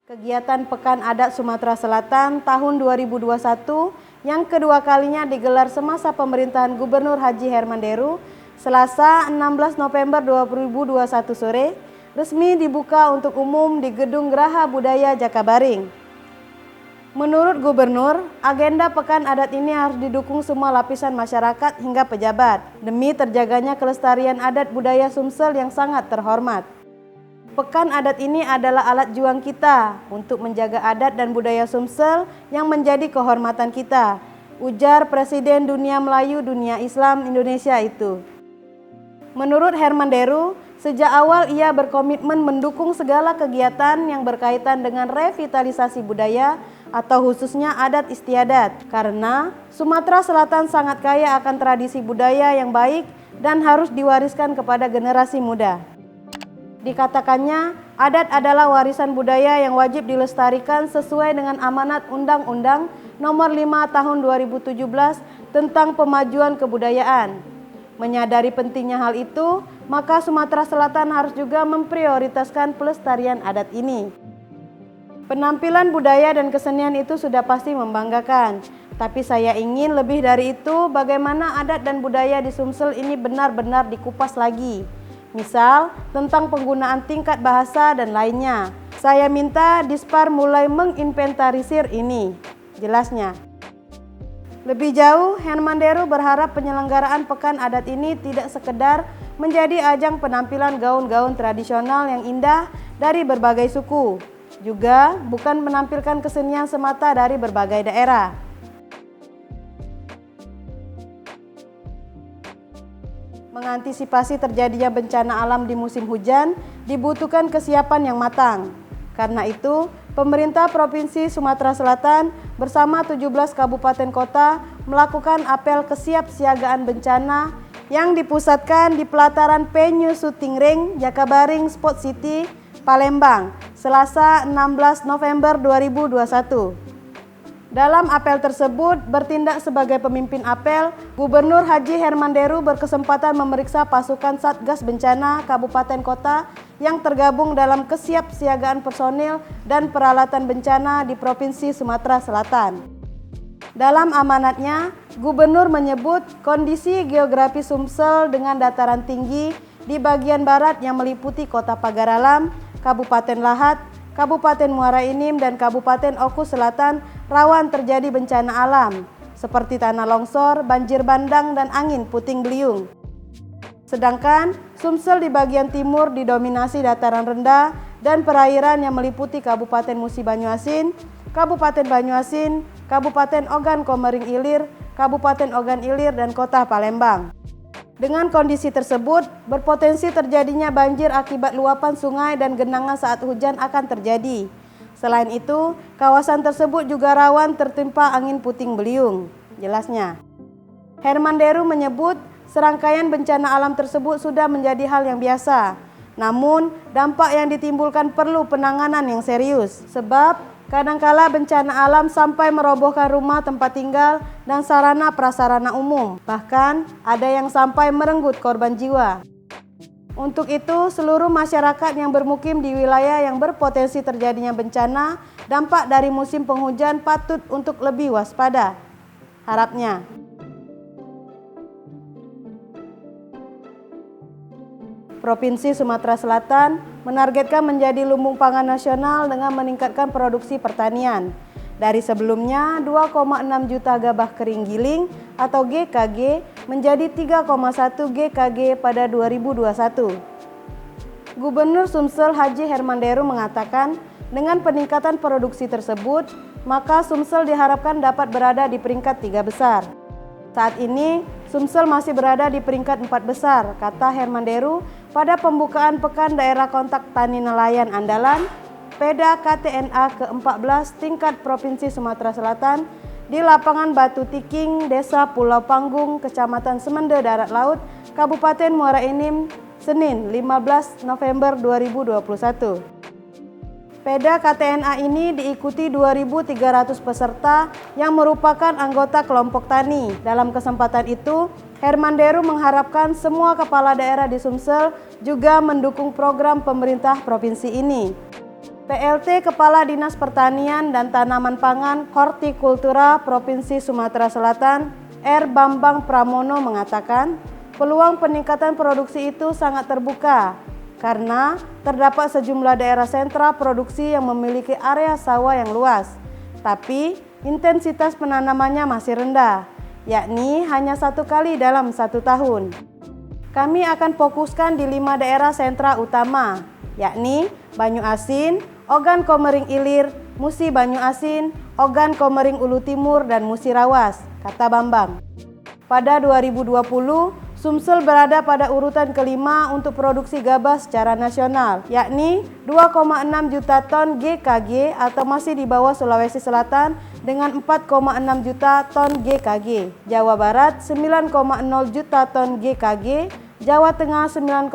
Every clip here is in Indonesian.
Kegiatan Pekan Adat Sumatera Selatan tahun 2021 yang kedua kalinya digelar semasa pemerintahan Gubernur Haji Herman Deru, Selasa 16 November 2021 sore, resmi dibuka untuk umum di Gedung Geraha Budaya Jakabaring. Menurut Gubernur, agenda Pekan Adat ini harus didukung semua lapisan masyarakat hingga pejabat, demi terjaganya kelestarian adat budaya Sumsel yang sangat terhormat. Pekan Adat ini adalah alat juang kita untuk menjaga adat dan budaya Sumsel yang menjadi kehormatan kita, ujar Presiden Dunia Melayu Dunia Islam Indonesia itu. Menurut Herman Deru, sejak awal ia berkomitmen mendukung segala kegiatan yang berkaitan dengan revitalisasi budaya atau khususnya adat istiadat, karena Sumatera Selatan sangat kaya akan tradisi budaya yang baik dan harus diwariskan kepada generasi muda. Dikatakannya, adat adalah warisan budaya yang wajib dilestarikan sesuai dengan amanat Undang-Undang Nomor 5 Tahun 2017 tentang Pemajuan Kebudayaan. Menyadari pentingnya hal itu, maka Sumatera Selatan harus juga memprioritaskan pelestarian adat ini. Penampilan budaya dan kesenian itu sudah pasti membanggakan, tapi saya ingin lebih dari itu bagaimana adat dan budaya di Sumsel ini benar-benar dikupas lagi. Misal, tentang penggunaan tingkat bahasa dan lainnya. Saya minta Dispar mulai menginventarisir ini, jelasnya. Lebih jauh, Herman Deru berharap penyelenggaraan Pekan Adat ini tidak sekedar menjadi ajang penampilan gaun-gaun tradisional yang indah dari berbagai suku, juga bukan menampilkan kesenian semata dari berbagai daerah. Mengantisipasi terjadinya bencana alam di musim hujan, dibutuhkan kesiapan yang matang. Karena itu, pemerintah Provinsi Sumatera Selatan bersama 17 kabupaten kota melakukan apel kesiapsiagaan bencana yang dipusatkan di pelataran Venue Shooting Ring Jakabaring Sport City, Palembang, Selasa 16 November 2021. Dalam apel tersebut, bertindak sebagai pemimpin apel, Gubernur Haji Herman Deru berkesempatan memeriksa pasukan Satgas Bencana Kabupaten Kota yang tergabung dalam kesiapsiagaan personil dan peralatan bencana di Provinsi Sumatera Selatan. Dalam amanatnya, Gubernur menyebut kondisi geografi Sumsel dengan dataran tinggi di bagian barat yang meliputi Kota Pagaralam, Kabupaten Lahat, Kabupaten Muara Enim, dan Kabupaten Oku Selatan rawan terjadi bencana alam seperti tanah longsor, banjir bandang, dan angin puting beliung. Sedangkan Sumsel di bagian timur didominasi dataran rendah dan perairan yang meliputi Kabupaten Musi Banyuasin, Kabupaten Banyuasin, Kabupaten Ogan Komering Ilir, Kabupaten Ogan Ilir, dan Kota Palembang. Dengan kondisi tersebut, berpotensi terjadinya banjir akibat luapan sungai dan genangan saat hujan akan terjadi. Selain itu, kawasan tersebut juga rawan tertimpa angin puting beliung, jelasnya. Herman Deru menyebut serangkaian bencana alam tersebut sudah menjadi hal yang biasa. Namun, dampak yang ditimbulkan perlu penanganan yang serius, sebab kadangkala bencana alam sampai merobohkan rumah tempat tinggal dan sarana prasarana umum. Bahkan ada yang sampai merenggut korban jiwa. Untuk itu, seluruh masyarakat yang bermukim di wilayah yang berpotensi terjadinya bencana dampak dari musim penghujan patut untuk lebih waspada. Harapnya. Provinsi Sumatera Selatan menargetkan menjadi lumbung pangan nasional dengan meningkatkan produksi pertanian. Dari sebelumnya 2,6 juta gabah kering giling atau GKG menjadi 3,1 GKG pada 2021. Gubernur Sumsel Haji Herman Deru mengatakan dengan peningkatan produksi tersebut, maka Sumsel diharapkan dapat berada di peringkat 3 besar. Saat ini, Sumsel masih berada di peringkat 4 besar, kata Herman Deru pada pembukaan Pekan Daerah Kontak Tani Nelayan Andalan PEDA KTNA ke-14 tingkat Provinsi Sumatera Selatan di lapangan Batu Tiking, Desa Pulau Panggung, Kecamatan Semende Darat Laut, Kabupaten Muara Enim, Senin 15 November 2021. Peda KTNA ini diikuti 2.300 peserta yang merupakan anggota kelompok tani. Dalam kesempatan itu, Herman Deru mengharapkan semua kepala daerah di Sumsel juga mendukung program pemerintah provinsi ini. PLT Kepala Dinas Pertanian dan Tanaman Pangan Hortikultura Provinsi Sumatera Selatan, R. Bambang Pramono mengatakan, peluang peningkatan produksi itu sangat terbuka karena terdapat sejumlah daerah sentra produksi yang memiliki area sawah yang luas, tapi intensitas penanamannya masih rendah, yakni hanya 1 kali dalam 1 tahun. Kami akan fokuskan di 5 daerah sentra utama, yakni Banyu Asin, Ogan Komering Ilir, Musi Banyu Asin, Ogan Komering Ulu Timur, dan Musi Rawas, kata Bambang. Pada 2020, Sumsel berada pada urutan kelima untuk produksi gabah secara nasional, yakni 2,6 juta ton GKG atau masih di bawah Sulawesi Selatan dengan 4,6 juta ton GKG, Jawa Barat 9,0 juta ton GKG, Jawa Tengah 9,6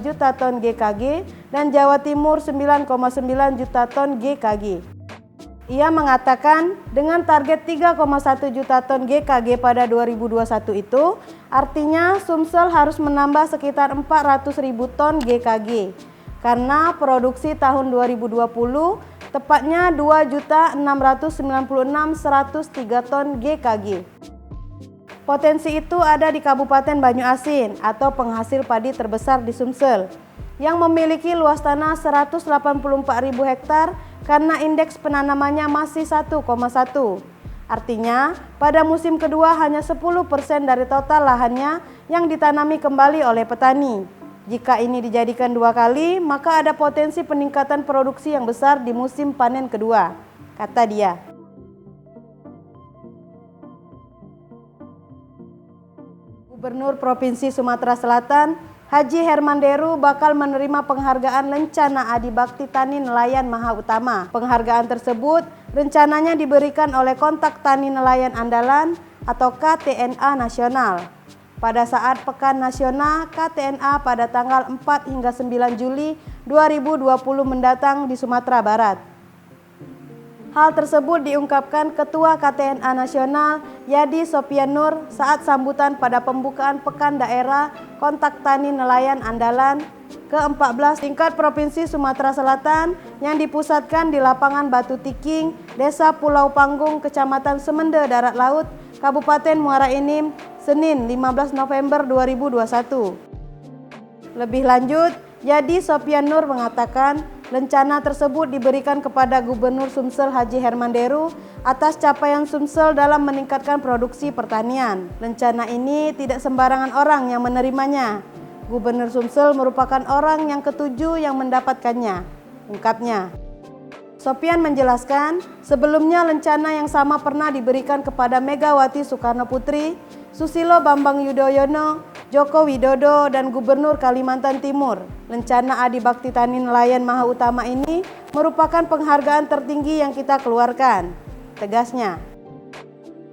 juta ton GKG, dan Jawa Timur 9,9 juta ton GKG. Ia mengatakan dengan target 3,1 juta ton GKG pada 2021 itu, artinya Sumsel harus menambah sekitar 400.000 ton GKG. Karena produksi tahun 2020 tepatnya 2.696.103 ton GKG. Potensi itu ada di Kabupaten Banyu Asin atau penghasil padi terbesar di Sumsel yang memiliki luas tanah 184.000 hektar karena indeks penanamannya masih 1,1. Artinya, pada musim kedua hanya 10% dari total lahannya yang ditanami kembali oleh petani. Jika ini dijadikan 2 kali, maka ada potensi peningkatan produksi yang besar di musim panen kedua, kata dia. Gubernur Provinsi Sumatera Selatan, Haji Herman Deru bakal menerima penghargaan Lencana Adi Bakti Tani Nelayan Maha Utama. Penghargaan tersebut rencananya diberikan oleh Kontak Tani Nelayan Andalan atau KTNA Nasional pada saat Pekan Nasional KTNA pada tanggal 4 hingga 9 Juli 2020 mendatang di Sumatera Barat. Hal tersebut diungkapkan Ketua KTNA Nasional Yadi Sopianur saat sambutan pada pembukaan Pekan Daerah Kontak Tani Nelayan Andalan ke-14 tingkat Provinsi Sumatera Selatan yang dipusatkan di lapangan Batu Tiking, Desa Pulau Panggung, Kecamatan Semende Darat Laut, Kabupaten Muara Enim, Senin 15 November 2021. Lebih lanjut, Yadi Sopianur mengatakan lencana tersebut diberikan kepada Gubernur Sumsel Haji Herman Deru atas capaian Sumsel dalam meningkatkan produksi pertanian. Lencana ini tidak sembarangan orang yang menerimanya. Gubernur Sumsel merupakan orang yang ketujuh yang mendapatkannya, ungkapnya. Sopian menjelaskan, sebelumnya lencana yang sama pernah diberikan kepada Megawati Soekarno Putri, Susilo Bambang Yudhoyono, Joko Widodo, dan Gubernur Kalimantan Timur. Lencana Adi Bakti Tani Nelayan Maha Utama ini merupakan penghargaan tertinggi yang kita keluarkan, tegasnya.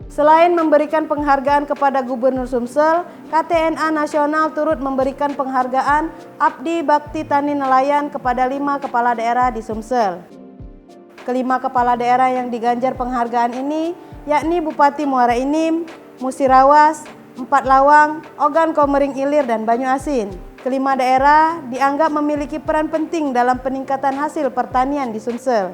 Selain memberikan penghargaan kepada Gubernur Sumsel, KTNA Nasional turut memberikan penghargaan Abdi Bakti Tani Nelayan kepada 5 kepala daerah di Sumsel. Kelima kepala daerah yang diganjar penghargaan ini yakni Bupati Muara Enim, Musi Rawas, Empat Lawang, Ogan Komering Ilir, dan Banyu Asin. Kelima daerah dianggap memiliki peran penting dalam peningkatan hasil pertanian di Sumsel.